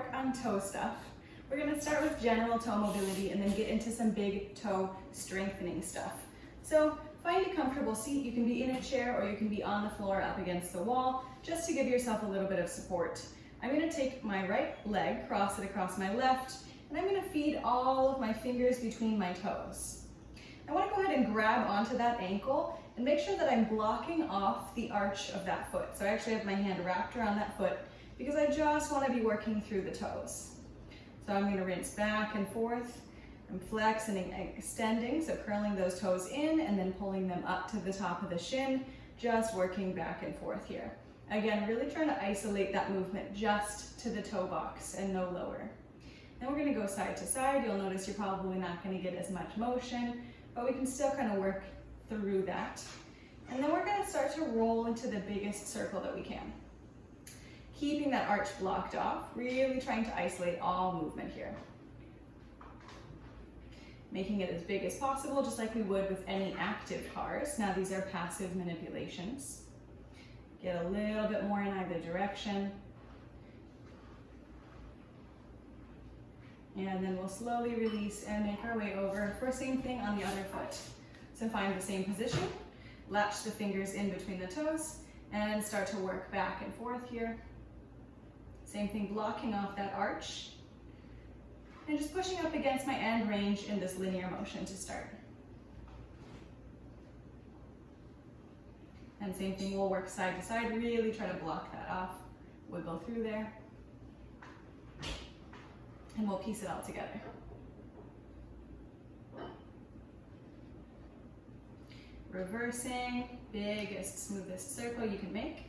work on toe stuff. We're gonna start with general toe mobility and then get into some big toe strengthening stuff. So find a comfortable seat. You can be in a chair or you can be on the floor up against the wall, just to give yourself a little bit of support. I'm gonna take my right leg, cross it across my left, and I'm gonna feed all of my fingers between my toes. I wanna go ahead and grab onto that ankle and make sure that I'm blocking off the arch of that foot. So I actually have my hand wrapped around that foot because I just wanna be working through the toes. So I'm gonna rinse back and forth. I'm flexing and extending, so curling those toes in and then pulling them up to the top of the shin, just working back and forth here. Again, really trying to isolate that movement just to the toe box and no lower. Then we're gonna go side to side. You'll notice you're probably not gonna get as much motion, but we can still kind of work through that. And then we're gonna start to roll into the biggest circle that we can. Keeping that arch blocked off, really trying to isolate all movement here. Making it as big as possible, just like we would with any active cars. Now these are passive manipulations. Get a little bit more in either direction. And then we'll slowly release and make our way over for same thing on the other foot. So find the same position, latch the fingers in between the toes, and start to work back and forth here. Same thing, blocking off that arch. And just pushing up against my end range in this linear motion to start. And same thing, we'll work side to side, really try to block that off, wiggle through there. And we'll piece it all together. Reversing, biggest, smoothest circle you can make.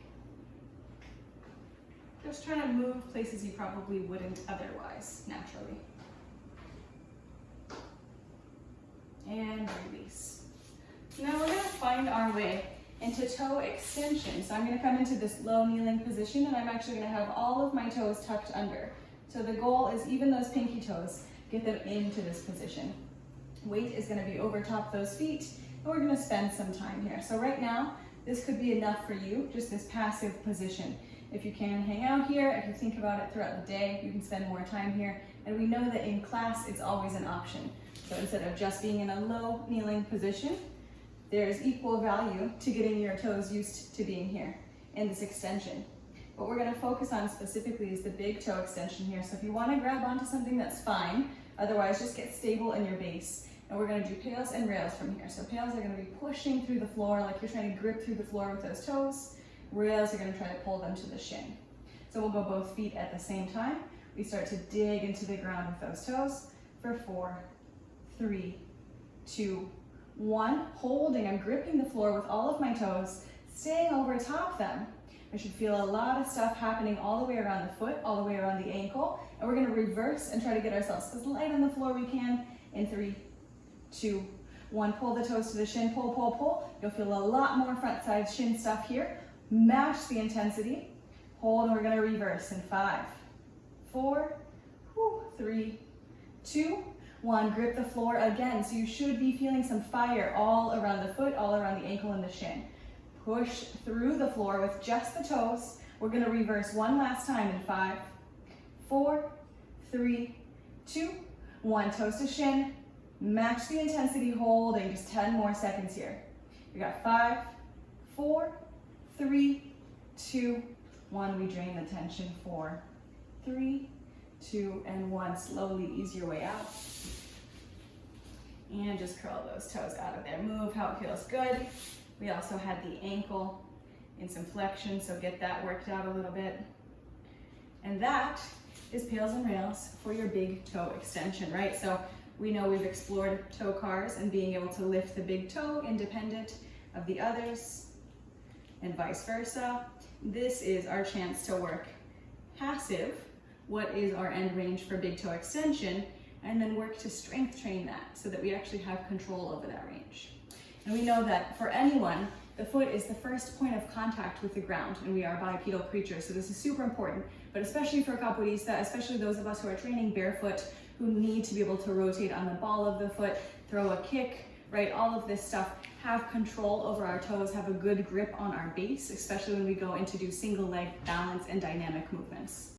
Just trying to move places you probably wouldn't otherwise, naturally. And release. Now we're gonna find our way into toe extension. So I'm gonna come into this low kneeling position and I'm actually gonna have all of my toes tucked under. So the goal is even those pinky toes, get them into this position. Weight is gonna be over top those feet and we're gonna spend some time here. So right now, this could be enough for you, just this passive position. If you can hang out here, if you think about it throughout the day, you can spend more time here. And we know that in class, it's always an option. So instead of just being in a low kneeling position, there's equal value to getting your toes used to being here in this extension. What we're gonna focus on specifically is the big toe extension here. So if you wanna grab onto something, that's fine. Otherwise, just get stable in your base. And we're gonna do pails and rails from here. So pails are gonna be pushing through the floor like you're trying to grip through the floor with those toes. Rails are gonna try to pull them to the shin. So we'll go both feet at the same time. We start to dig into the ground with those toes for 4, 3, 2, 1. Holding, I'm gripping the floor with all of my toes, staying over top them. I should feel a lot of stuff happening all the way around the foot, all the way around the ankle. And we're gonna reverse and try to get ourselves as light on the floor we can in 3, 2, 1. Pull the toes to the shin, pull, pull, pull. You'll feel a lot more front side shin stuff here. Match the intensity. Hold, and we're gonna reverse in 5, 4, 3, 2, 1. Grip the floor again. So you should be feeling some fire all around the foot, all around the ankle and the shin. Push through the floor with just the toes. We're gonna reverse one last time in 5, 4, 3, 2, 1. Toes to shin. Match the intensity, holding just 10 more seconds here. We got 5, 4, 3, 2, 1. We drain the tension. 4, 3, 2, and 1. Slowly ease your way out. And just curl those toes out of there. Move how it feels good. We also had the ankle in some flexion, so get that worked out a little bit. And that is pails and rails for your big toe extension, right? So we know we've explored toe cars and being able to lift the big toe independent of the others and vice versa. This is our chance to work passive, what is our end range for big toe extension, and then work to strength train that so that we actually have control over that range. And we know that for anyone, the foot is the first point of contact with the ground, and we are bipedal creatures, so this is super important, but especially for capoeirista, especially those of us who are training barefoot, who need to be able to rotate on the ball of the foot, throw a kick, right? All of this stuff, have control over our toes, have a good grip on our base, especially when we go into do single leg balance and dynamic movements.